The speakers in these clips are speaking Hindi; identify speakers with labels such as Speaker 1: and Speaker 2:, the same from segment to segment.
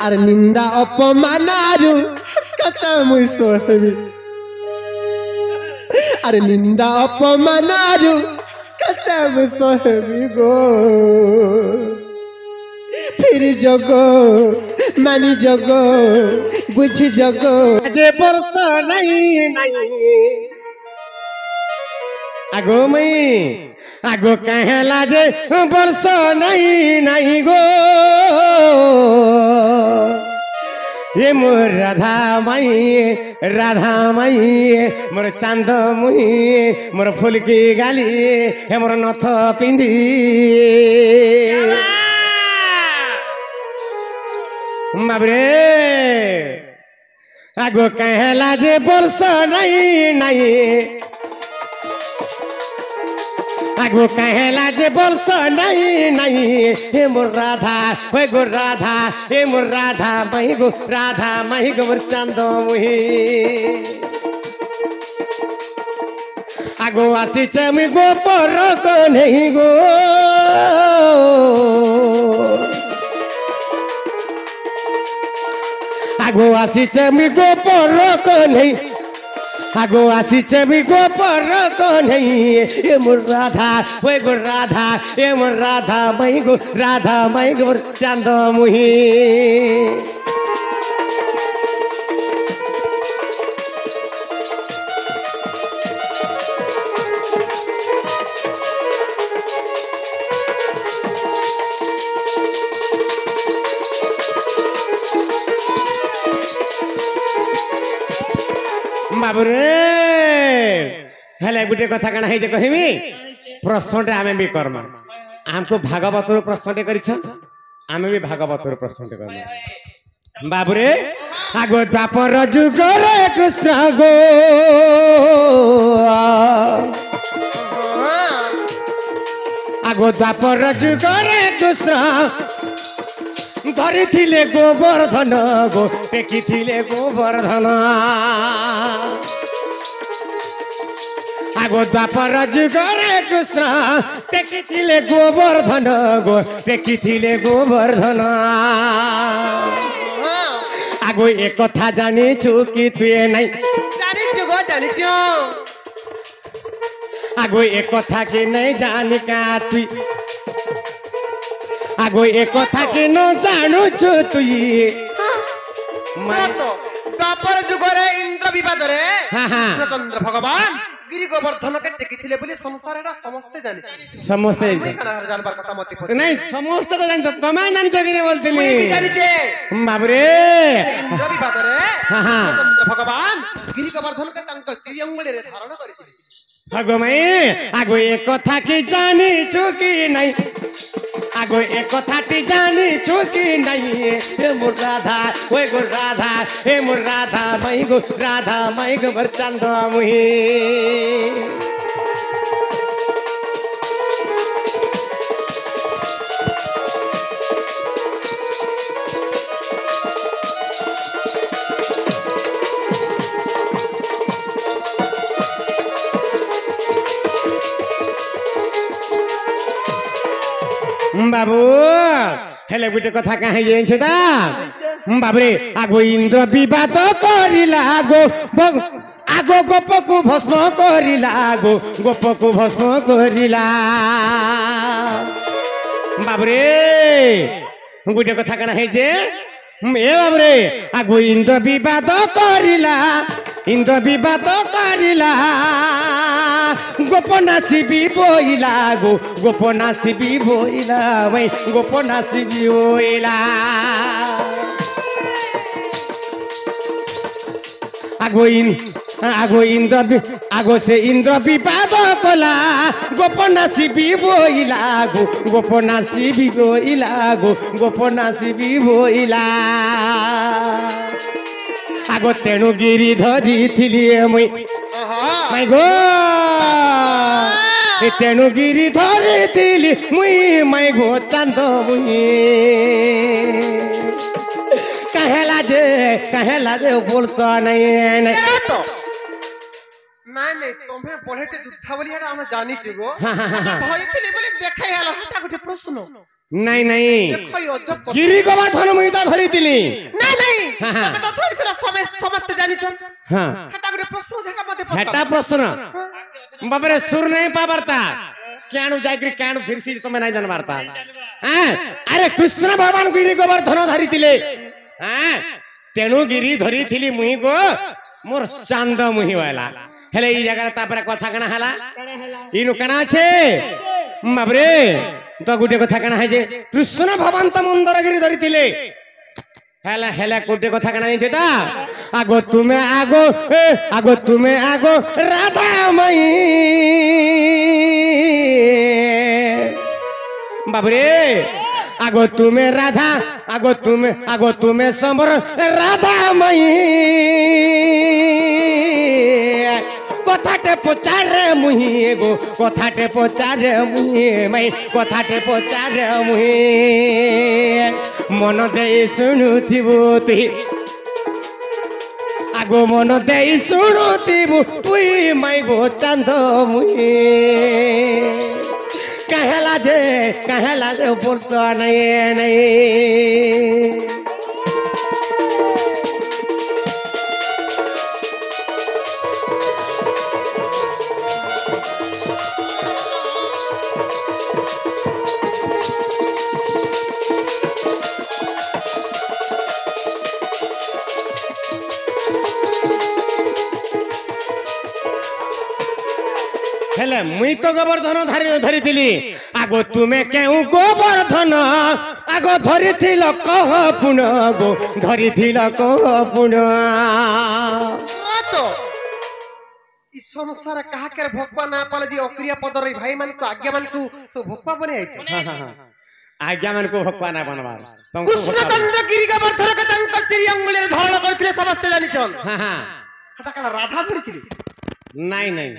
Speaker 1: अरे निंदा अपमानारू कथा मुई सोहेबी अरे निंदा अपमानारू कथा मुई सोहेबी गो फिर जगो मानी जगो बुझी जगो जे वर्ष नहीं नहीं आगो मई आगो कहला जे वर्ष नहीं नहीं गो ये मोर राधा माई मोर चांद मुही मोर फूल की गाली हे मोर नथ पिंदी बाबरे आगो कहला जे वर्ष नहीं नहीं आगो कहला जे वर्ष नहीं नहीं हे मोर राधा हे गो राधा हे मोर राधा माई गो मोर चांद मुही आगो आसी चमी गो पर को नहीं गो आगो आसी चमी गो पर को नहीं आगो आसी चमी गो पर को नहीं ये मोर राधा हे गो राधा ये मोर राधा माई गो मोर चांद मुही बाबुरे हेले गुटे कथा कना है जे कहमी प्रश्नटे आमे भी कर्म हमको भागवत प्रश्नटे करिछ आमे भी भागवत प्रश्नटे कर्म बाबुरे आगो द्वापर जुग रे कृष्ण गो आगो द्वापर जुग रे कृष्ण धरी थिले गोवर्धन गो टेकी थिले गोवर्धन आगो द्वापर जुग रे कृष्ण टेकी थिले गोवर्धन गो टेकी थिले गोवर्धन आगो एक कथा जानिछु कि तुए नहीं
Speaker 2: जानिछु गो जानिछु
Speaker 1: आगो एक कथा के नहीं जानि का तुई आगो एक कथा के न जानु छु तुई
Speaker 2: द्वापर जुग रे इंद्र विवाद रे कृष्णचंद्र भगवान गिरि गोवर्धन के टेकी थिले बोली संसार रा समस्त जानि
Speaker 1: समस्त
Speaker 2: जानबार कथा मति पड़े
Speaker 1: नहीं समस्त तो जानतो तमाय नानी तो गिरे बोलतिली
Speaker 2: मैं भी जानि छे
Speaker 1: बाप रे
Speaker 2: इंद्र विवाद रे कृष्णचंद्र भगवान गिरि गोवर्धन के तंक त्रिअंगुली रे धारण करिथिले
Speaker 1: भगवान आगो एक कथा की जानी छु कि नहीं आगो एक कथा ती जानी छु कि नहीं हे मोर राधा ओए गो राधा हे मोर राधा माई गो मोर चांद मुही बाबू हेले गुटे कथा कहाँ जाइछे ता बाबरे आगो इंद्र विवाद करिला आगो गोप को भस्म करिला गोप को भस्म करिला बाबरे गुटे कथा कना है जे ए बाबरे आगो इंद्र विवाद करिला गोपनासी भी बोइला गोपनासी भी बोइला वही गोपनासी भी बोइला आगो से इंद्र विवाद कला गोपनासी भी बोइला गोपनासी भी बोइला गोपनासी भी बोइला आगो तेणु गिरी धरी थिली मुई माय गो तेणु गिरी धरी थिली मुई माय गो चांद मुई कहेला जे बोलस नहीं
Speaker 2: तो नहीं तुम्हें पढ़ेटे युद्धा बोली हेटा हम जानि छु गो धरी थिली बोली देखाई हला हेटा गुटे प्रश्न
Speaker 1: नहीं नहीं
Speaker 2: देखो ये अजब कथा।
Speaker 1: गिरी गोवर्धन मुई तो धरितिली
Speaker 2: नहीं नहीं
Speaker 1: हाँ, हाँ।
Speaker 2: तमे तो थोड़ी समस्त जानि छन
Speaker 1: हां
Speaker 2: हेटा गुटे प्रश्न झटा मते
Speaker 1: हेटा प्रश्न बाबरे सुर नहीं पाबरता क्याणु जागरी क्याणु फिरसी समय नहीं जानबारता हां अरे कृष्ण भगवान गिरी गोवर्धन धरितिले हां तेणु गिरी धरिथिली मुई गो मोर चांद मुही वाला हेले ई जगह तापर कथा कना हला इनु कना छे बाबरे तो गुटे कथा कना है जे कृष्ण भगवान त मंदरगिरी धरिथिले हेला हेला गुटे कथा कना है ता आगो तुमे आगो राधा मई बाबरे आगो तुमे राधा आगो तुमे समर राधा मई कथाटे पचारे मुही गो कथाटे पचारे मुही मई कथाटे पचारे मुही मन दे शुणुथिबु तुई आगो मन दे शुणुथिबु तुई मई गो चांद मुही कहला जे पुरुष नहीं हेले मुई तो गोवर्धन धरिथिली आगो तुमे केउ गोवर्धन आगो धरिथिल कह पुन गो धरिथिल कह पुन
Speaker 2: तो इस संसार कहा कर भोकवा ना पाले जी अक्रिया पद रे भाई मान को आज्ञा मान को तो भोकवा बने आइ छ
Speaker 1: आज्ञा मन को भक्वा ना बनवार
Speaker 2: कृष्ण चंद्र गिरी गोवर्धन के अंकल तेरी अंगुली रे धारण करथिले समस्त जानि छन
Speaker 1: हां हां
Speaker 2: हटा कला राधा धरिथिले
Speaker 1: नहीं नहीं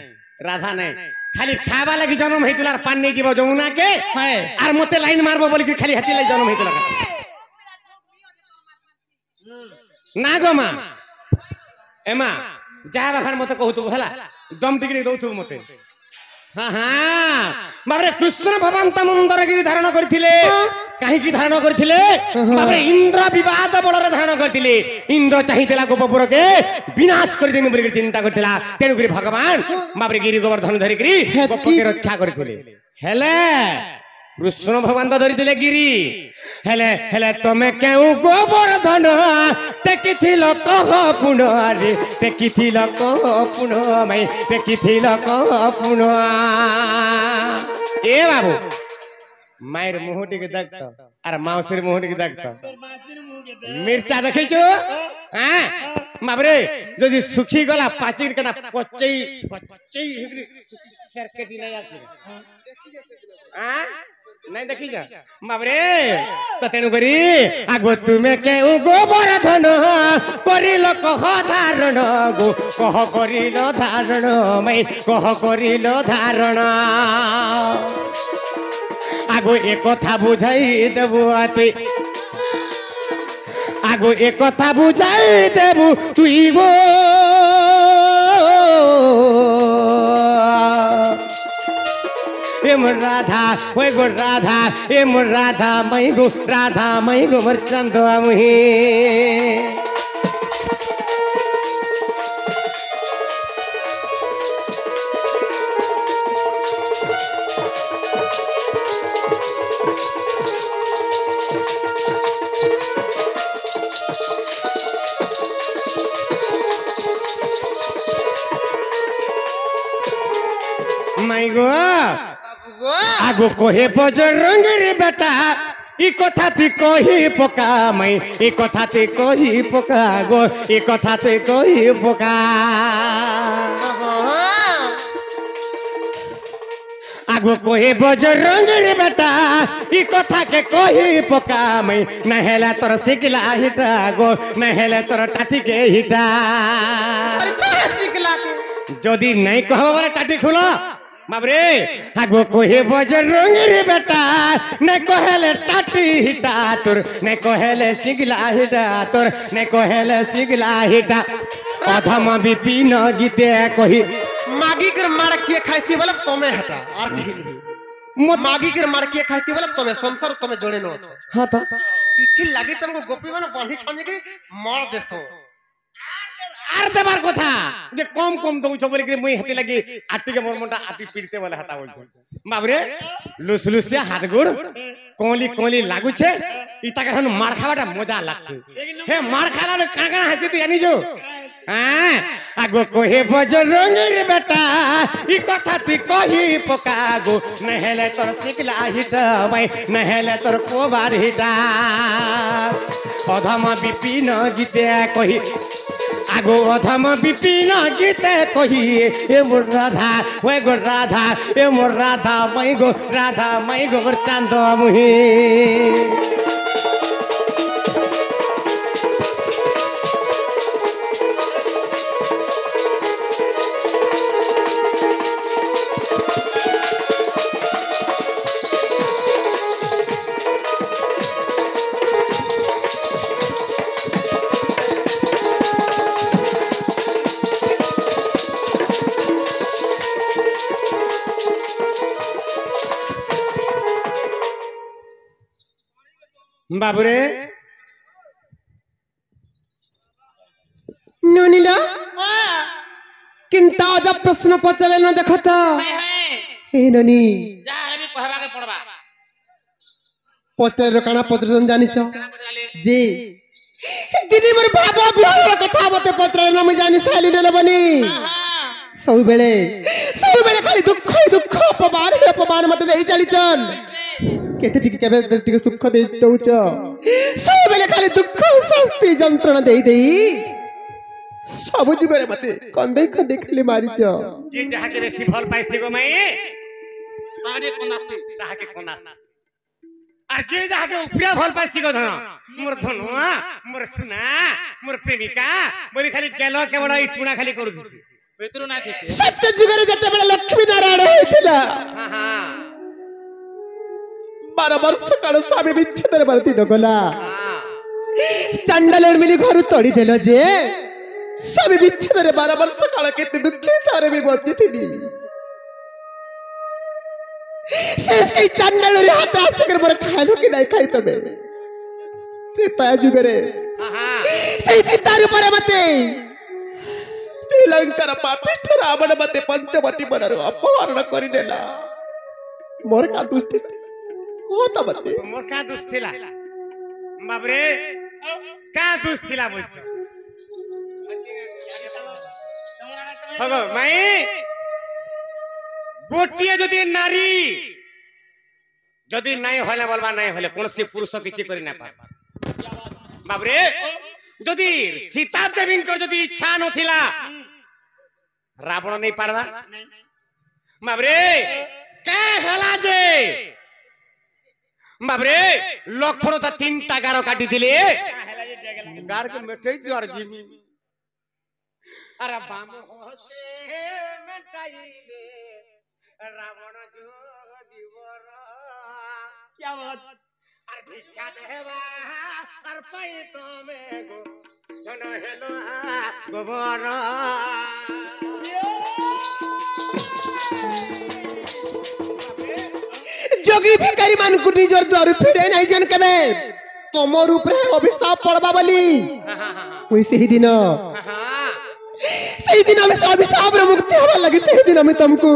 Speaker 1: राधा नहीं खाली खावा लगी जन्म हेतुला पानी नहीं जीव जमुना के आर मते लाइन मारबो बोली खाली हाथी लाई जन्म हेतुला ना गो मां एमा जा बाखन मते कहतु हला दम टिकरी दउथु मते हां हां बाबरे कृष्ण भगवान त मंदरगिरी धारण करथिले काहे की धारण करथिले बाबरे इंद्र विवाद बळरे धारण करथिले इंद्र चाहितेला गोपपुर के विनाश कर देनी बोली चिंता करथिला तेनु करी भगवान बाबरे गिरी गोवर्धन धरि करी गोप के रक्षा करथिले हेले कृष्ण भगवान तो धरिथिले गिरी हेले हेले तमे केउ गोवर्धन टेकिथिल कह पुन रे टेकिथिल कह पुन मई टेकिथिल कह पुन ए बाबू मायर मुहटी के देखत अरे माउसर मुहटी के देखत मिर्चा देखैछो हां बाबरे जदी सुखी गला पाचिर केना पचई सरकेटी नहीं आसी हां नहीं देखी जा बाबरे तो तेनु करी आगो तुमे केउ गोवर्धन करिल कह धारण गो कह करिल धारण मई कह करिल धारण आगो एक कथा बुझाई देबु तुई आगो एक कथा बुझाई देबु तुई गो एम राधा ओए गो राधा एम राधा मई गो मोर चंदवा मुही मई गो आगो कोहे बजरंग रे बेटा ई कथा ती कही पका मई ई कथा ती कही पका गो ई कथा ती कही पका आगो कोहे बजरंग रे बेटा ई कथा के कही पका मई नहेला तोर सिकला हिटा गो नहेला तोर टाटी के हिटा
Speaker 2: अरे तोरे सिकला के
Speaker 1: जदी नहीं कहबो वाला टाटी खुलो बाबरे आगो कोहे बजरंग रे बेटा ने कहले टाटी हिटा तोर ने कहले सिगला हिटा तोर ने कहले सिगला हिटा अधम विपिन गीते कही
Speaker 2: मागी कर मार के खाइसी बोले तमे हटा और मागी के मार के खाइती बोले तमे संसार तमे जोड़े न छ
Speaker 1: हां तो
Speaker 2: इथि लागि तुमको गोपी मन बांधी छाने के मार देसो
Speaker 1: आर देबार कथा जे कम कम दउ छ बोले कि मुई हेते लागि आटी के मोर मोटा आटी पीड़ते बोले हता बोल बाबरे लुसलुसिया हाथ गोड़ कोली कोली लागु छे इता के हन मार खावाटा मजा लागছে हे मार खाला ने कागणा हसी तू जानी जो हां आगो कोहे बजरंग रे बेटा ई कथा तू कही पकागो नहेले तोर सिकला हिटा भाई नहेले तोर कोबार हिटा अधमा विपिन गीते कही आगो अधम विपिन गीते कही ए मोर राधा ओए गो राधा ए मोर राधा मै गो चांद मुही बाबुरे
Speaker 2: नोनीला किंता अजब प्रश्न पचले न देखत हे नोनी
Speaker 3: जा रे भी कहबा के पड़बा
Speaker 2: पत्र काना पत्र जानि छ जी दिदी मोर भाबा बिहार कथा मते पत्र न म जानि साली देले बनी सब बेले खाली दुख अपमान मते देई चली चन केते टिक केबे टिक सुख दे दउच सब बेले खाली दुख शास्ति जंत्रणा देई सब जुगरे मते कंदे खंदे खाली मारी छ
Speaker 1: जे जहा के बेसी भल पाइसे गो मई
Speaker 3: तारे कोनासी
Speaker 1: जहा के कोना আর যে যাকে উপরিয়া ভাল পাইছি গো ধন মোর ধনুয়া মোর সোনা মোর প্রেমিকা বলি খালি কেলো কেবল এই টুনা খালি করু দিছি
Speaker 3: ভিতর না খেতে
Speaker 2: सत्य जुगरे जते बेले लक्ष्मी नारायण होइथिला
Speaker 1: हां हां
Speaker 2: 12 वर्ष काल स्वामी विच्छेदर बरती दगला
Speaker 1: हां
Speaker 2: चंडल मिली घर तोड़ी देलो जे स्वामी विच्छेदर 12 वर्ष काल केते दुखी तारे भी बचिथिनी शेष के चंडल रे हाथ आस्ते कर मोर खालो कि नहीं खाई तबे त्रेता जुगरे
Speaker 1: हां हां
Speaker 2: सेई सीतार ऊपर मते श्रीलंकार पापिष्ठ रावण मते पंचवटी बनर अपहरण करि देला मोर का दुष्ट कोता मते
Speaker 1: मोर का दोष थिला बाबरे का दोष थिला बोलछ हगो माई गोटिए जदि नारी जदि नहीं होले बोलबा नहीं होले कोन से पुरुष किछि करि ना पा बाबरे जदि सीता देवी को जदि इच्छा नथिला रावण नहीं पारबा बाबरे के हला जे बाबरे लखन त तीनटा गारो काटी दिले गार के मेठै दियर जिमी अरे बाम होसे मेटाइले रावण जो जीवर क्या बात अरे भिक्षा देवा अर पाई तो में गो जन हेलो गोबर
Speaker 2: जोगी भिखारी मान को निजर द्वार फिरे नहीं जन केबे तमर ऊपर अभिशाप पड़बा बोली ओई सही दिन हम अभिशाप रे मुक्ति होबा लगी सही दिन हम तुमको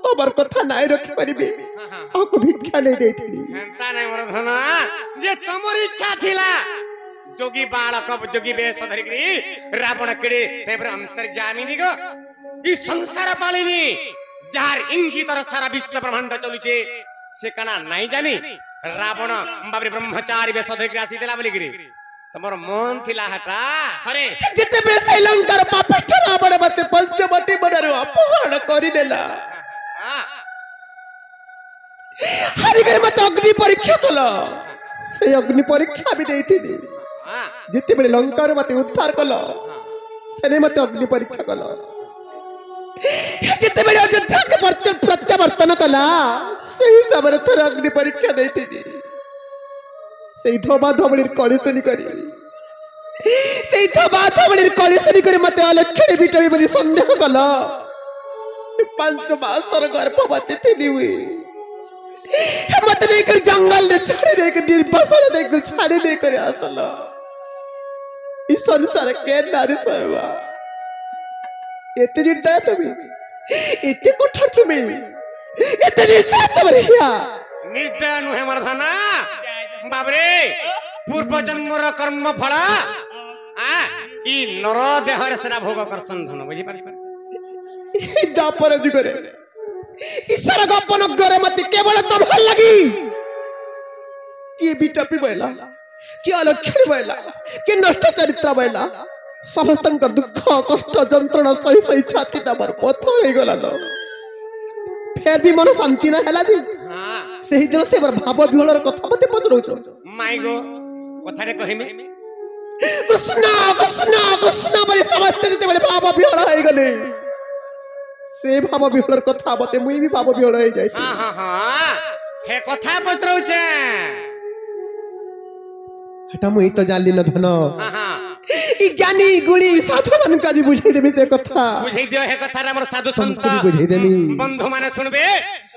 Speaker 2: तबर कथा नाय रखि परिबे आको भिक्षा नहीं देथिनी
Speaker 1: हेंता नहीं मोर धना जे तमर इच्छा थिला जोगी बालक जोगी बेश धरिकरी रावण केड़े तेबर अंतर्जामिनी गो ई संसार पालिनी जार इंगितर सारा विश्व ब्रह्मांड चलुचे से कना नहीं जानी रावण बाबरे ब्रह्मचारी बेश धरिकरी आसी देला बोली गिरी तमर मन थिला हटा अरे
Speaker 2: जिते बे श्रीलंकार पापिष्ठ रावण मते पंचवटी बनर अपहरण करि देला हरिकर मत अग्नि परीक्षा कला से अग्नि परीक्षा भी देथिनी जिते बे लंकार मते उद्धार कला सेने मते अग्नि परीक्षा कला जिते बे अयोध्या के प्रत्यावर्तन कला सही समर थर अग्नि परीक्षा देथिनी सेई धोबा धोबळीर कळिसनी करी सेई धोबा धोबळीर कळिसनी करी मते अलक्षणी बिटबी बोली संदेह कला 5 मासर गर्भवती थिली हुई मत लेकर जंगल में छाड़ी देकर निर्वासन देकर छाड़ी देकर आसलो इस संसार के नारी सहवा इतनी निर्दय तुम्हें इतने कठोर तुम्हें इतनी निर्दय तुम्हारे क्या
Speaker 1: निर्दय नुहे मर्दना बाबरे पूर्व जन्मर कर्म फल ई नर देहरे सेना भोग करसन धन बुझी पारि
Speaker 2: दापर जुगरे ईश्वर गोपन गरे मत केवल तुम हल लगी कि बिटपी बैला कि अलक्षणी बैला कि नष्ट चरित्र बैला समस्त दुख कष्ट जंत्रणा सही सही छाती नंबर पत्थर हो गला फिर भी मन शांति ना हैला जी सही दिन से भाव विहलर कथा मते पचरौछ
Speaker 1: माई गो कथा रे कहिमे
Speaker 2: कृष्ण कृष्ण कृष्ण बरे समस्त जते बेले भाव विहल हो गले से भाव विहलर कथा मते मुई भी भाव विहल हो जाई
Speaker 1: हां हां हां हे कथा पचरौछ
Speaker 2: हटा मुई तो जानली न धन
Speaker 1: हां हां
Speaker 2: ई ज्ञानी गुणी साधु मन काजी बुझाई देबी ते कथा
Speaker 1: बुझाई दियो हे कथा रे हमर साधु संत
Speaker 2: बुझाई देबी
Speaker 1: बंधु माने सुनबे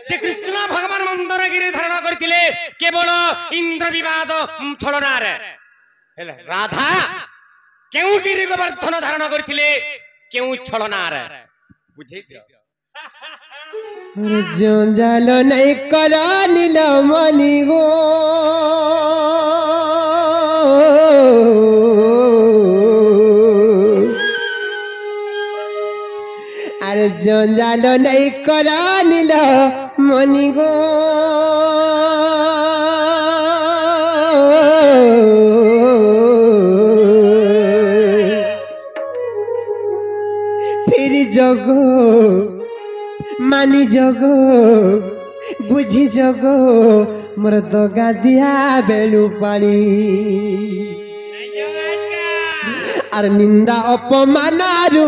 Speaker 1: जे कृष्ण भगवान मंदरगिरी धारण करथिले केवल इंद्र विवाद छलना रे हेले राधा केउ गिरि गोवर्धन धारण करथिले केउ छलना रे बुझाई दियो
Speaker 2: अरे जंजाल नहीं करा नील मणि गो अरे जंजाल नहीं करा नील मणि गो फिर जगो मानी जगो बुझी जगो मोर दगा दिया बेलू पानी आर निंदा अपमान आरु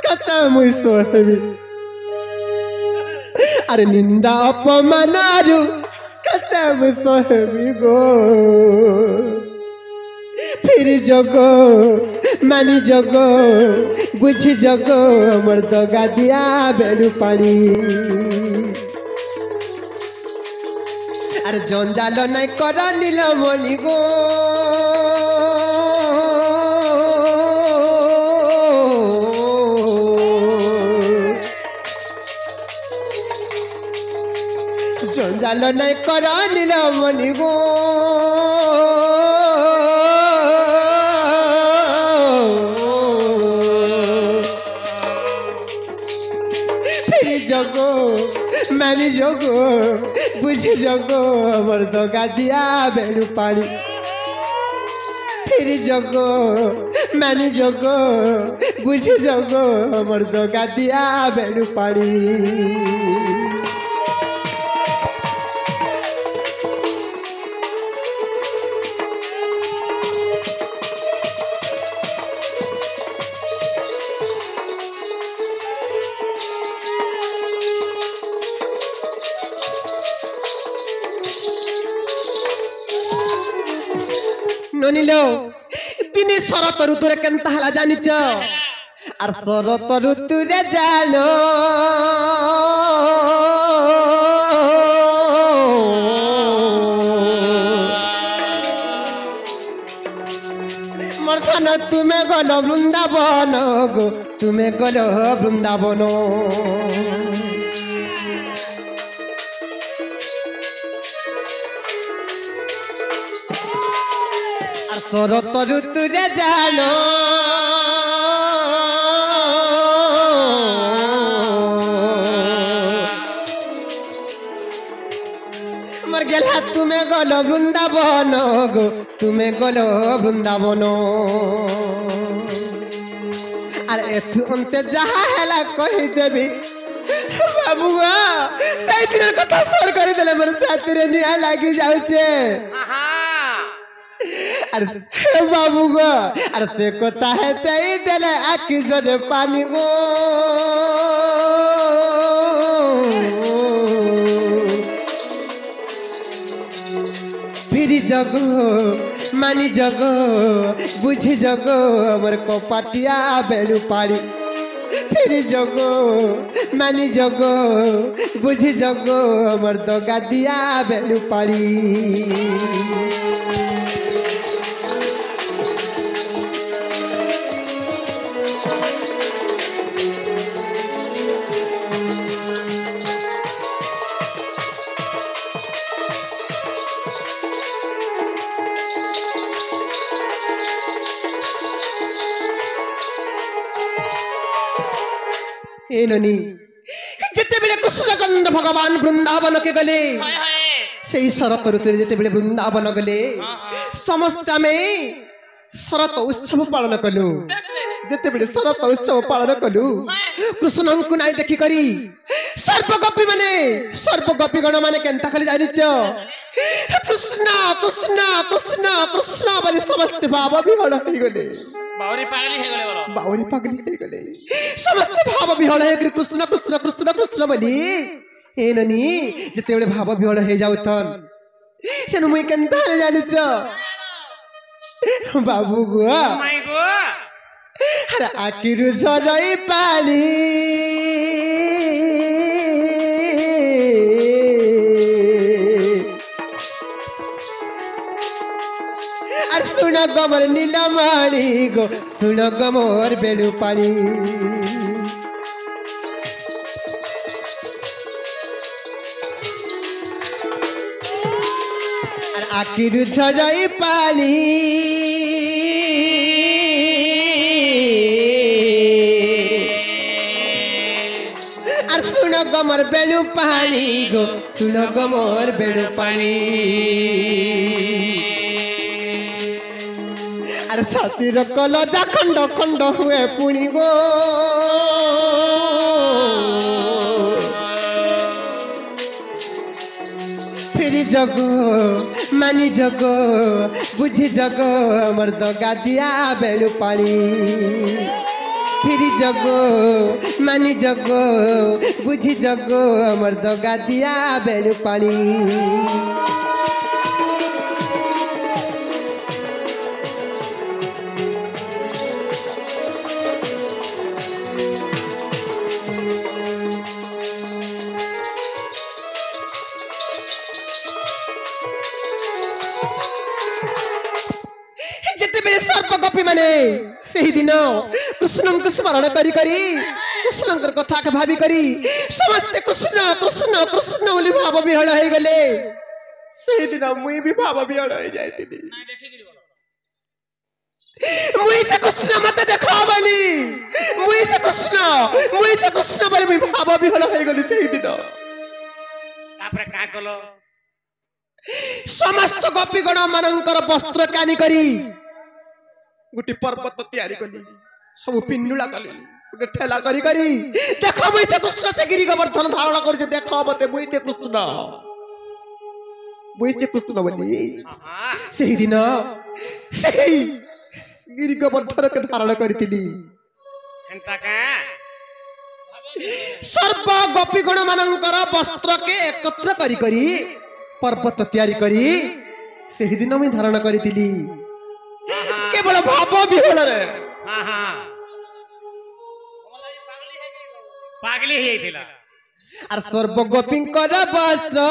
Speaker 2: कथा मुई सोहबी आर निंदा अपमान आरु कथा मुई सोहबी गो फिर जगो मानी जगो बुझी जगो मोर दगा दिया बेलू पानी अरे जंजाल नहीं कर नील मणि गो जंजाल नहीं कर नील मणि गो जगो मैंने जगो बुझी जगो मोर दगा दिया बेलू पानी फिर जगो मैंने जगो बुझी जगो मोर दगा दिया बेलू पानी ननिलो दिने शरत ऋतुरे केनता हला जानिच आर शरत ऋतुरे जानो मोर सन तुमे गलो वृंदावन गो तुमे गलो वृंदावन शरत ऋतुरे जानो मर गेला तुमे गलो वृंदावन गो तुमे गलो वृंदावन आर एथु अंते जहा हैला कहि देबी बाबुआ सही दिन कथा सर कर देले मोर छाती रे निया लागी जाउचे अरे हे बाबू गो अरे ते कोता है तेई देले आखी जोरे पानी गो फिर जगो मानी जगो बुझी जगो मोर को पाटिया बेलू पाड़ी फिर जगो मानी जगो बुझी जगो मर्द गादिया बेलू पाड़ी एननी जिते बेले कृष्णचंद्र भगवान वृंदावन के गले
Speaker 3: हाय हाय
Speaker 2: से शरत ऋतु जिते बेले वृंदावन गले समस्त में शरत उत्सव पालन कलु जिते बेले शरत उत्सव पालन कलु कृष्ण को नाई देखि करी सर्प गोपी गण माने केनता खाली जानिच कृष्ण कृष्ण कृष्ण कृष्ण बोली समस्त भाव विहल हो गले
Speaker 3: बावरी पागली हे गले बरो
Speaker 2: बावरी पागली हो गले समस्त भाव विहल है कृष्ण कृष्ण कृष्ण कृष्ण बोली एननी जिते बेले भाव विहल हो जाउतन सेनु मुई केनता जानिच बाबू गो
Speaker 1: माई गो
Speaker 2: अरे आखिर झरई पानी अरे सुन गमर नीलमणि गो सुन गमर बेलू पानी आखिर झरई पानी और सुन गमर बेलू पानी गो सुन गमर बेलू पानी और साथीर कलजा खंड खंड हुए पुणी गो फिर जगो मानी जगो बुझी जगो मर्द गादिया बेलू पानी फिर जगो मानी जगो बुझी जगो मर्द गादिया बेलू पानी गोपी माने सही दिन कृष्ण को स्मरण करी करी कृष्ण कथा के भावी करी समस्त कृष्ण कृष्ण कृष्ण बोली भाव विहल हो गले सही दिन मुई भी भाव विहल हो जाइतिनी
Speaker 3: ना देखि गिरी बरो
Speaker 2: मुई से कृष्ण मत देखा बोली मुई से कृष्ण बोली मुई भाव विहल हो गली सही दिन
Speaker 1: तापरे का कलो
Speaker 2: समस्त गोपीगण मानकर वस्त्र कानी करी गोटे पर्वत तैयारी कली सब पिन्नुला कली गोटे ठेला करी करी देखो मुई से कृष्ण से गिरी गोवर्धन धारण कर देखो मते मुई से कृष्ण बोली सही दिन सही गिरी गोवर्धन के धारण करतिली
Speaker 1: एंता का
Speaker 2: सर्व गोपीगण मानकर वस्त्र के एकत्र करी करी पर्वत तैयारी करी सही दिन मुई धारण करतिली केवल भाव विहल रे
Speaker 1: हां हां पागली हे दिला
Speaker 2: और सर्व गोपींकर वस्त्र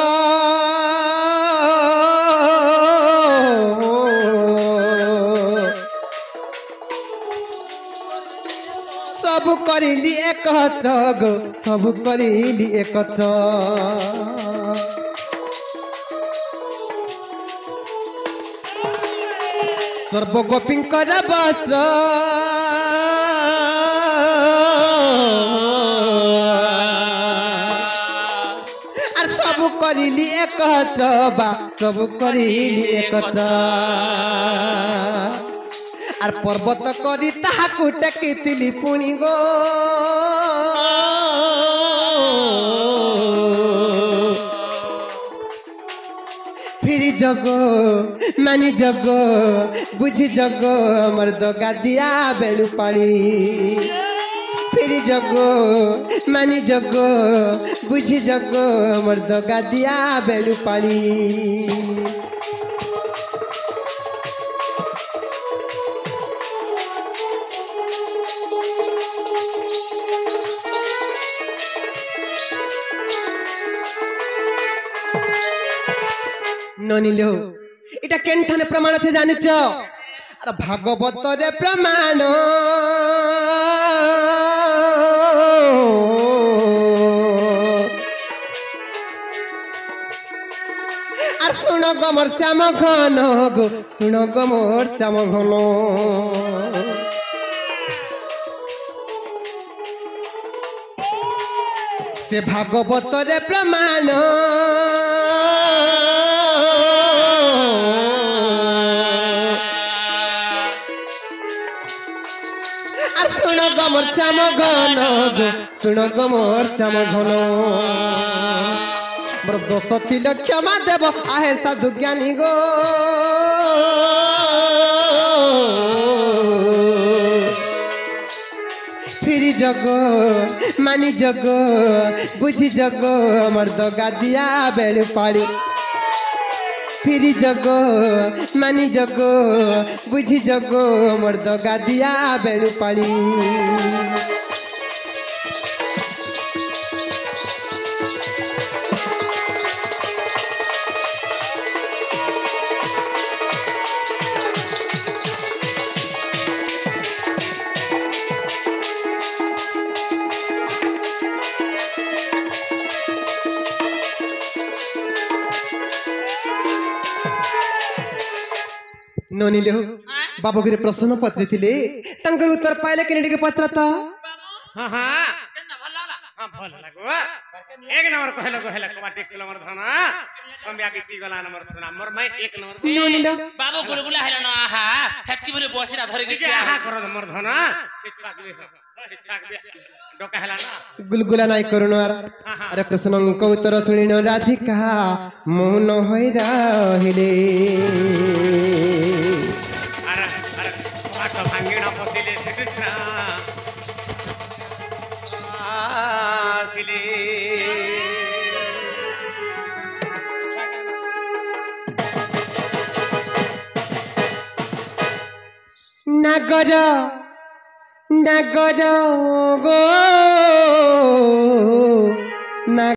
Speaker 2: सब करिली एकत्र गो सब करिली एकत्र सर्व गोपींकर वस्त्र और सब करिली एकत्र बा सब करिली एकत्र और पर्वत करी ताहाकु टेकितिली पुणी गो फिर जगो मानी जगो बुझी जगो मर्द गादिया बेलू पानी फिर जगो मानी जगो बुझी जगो मर्द गादिया बेलू पानी ননিলো এটা কেনঠানে প্রমাণ আছে জানিছ আর ভাগবতরে প্রমাণ আর শুণ গো মোর শ্যাম ঘন গো শুণ গো মোর শ্যাম ঘন সে ভাগবতরে প্রমাণ আর শুণ গো মোর শ্যাম ঘন গো শুণ গো মোর শ্যাম ঘন মোর দোষ ছিল ক্ষমা দেব আহে সাধু জ্ঞানী গো ফিরি জগ মানি জগ বুঝি জগ মোর দগা দিয়া বেড়ু পাড়ি ফিরি জগ মানি জগ বুঝি জগ মোর দগা দিয়া বেড়ু পাড়ি ନନିଲେ ବାବୁଗିରି ପ୍ରଶ୍ନ ପତ୍ରିଥିଲେ ତାଙ୍କର ଉତ୍ତର ପାଇଲେ କେନେ ଟିକେ ପତ୍ରତା
Speaker 1: हाँ हाँ हाँ भल लागो एक नंबर कहलो कहला कबाटी किलो मोर धन संबिया बीती गला नंबर सुना मोर मैं एक नंबर
Speaker 2: ନନିଲେ
Speaker 3: बाबू गुलगुला हेला न आहा हेतकी बरे बसिरा धरि
Speaker 1: के
Speaker 3: गिछि
Speaker 1: आहा करो मोर धन ठीक बे डोका हेला ना
Speaker 2: गुलगुला नाई करुण अरे कृष्णଙ୍କ ଉତ୍ତର ଶୁଣିନ ରାଧିକା ମୌନ ହୋଇ ରହିଲେ
Speaker 1: अरे अरे बात भांगिना पतिले श्री कृष्ण आसिले
Speaker 2: নাগর নাগর গো